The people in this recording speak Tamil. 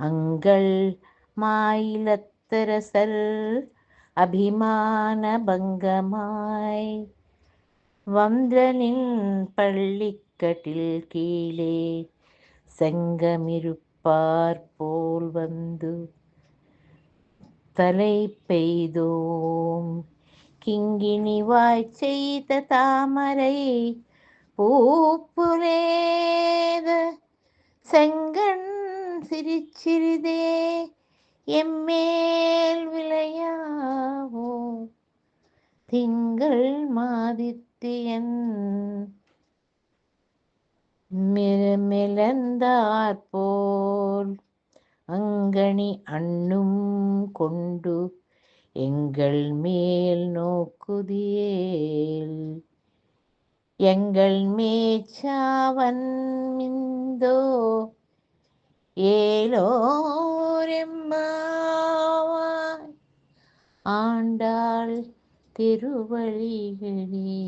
அங்கள் மாயிலத்தரசர் அபிமான பங்கமாய் வந்தனின் பள்ளிக்கட்டில் கீழே செங்கமிருப்பார் போல் வந்து தலை பெய்தோம். கிங்கிணி வாய் செய்த தாமரை பூப்புலேத செங்கண் சிரிச்சிறிதே எம்மேல் விளையாவோ திங்கள் மாதித்தியன் மிளந்தாற்போல் அங்கனி அண்ணும் கொண்டு எங்கள் மேல் நோக்குதியேல் எங்கள் மேச்சாவன் மிந்தோ ஏலோரெம்பாவாய் ஆண்டாள் திருவழிகளே.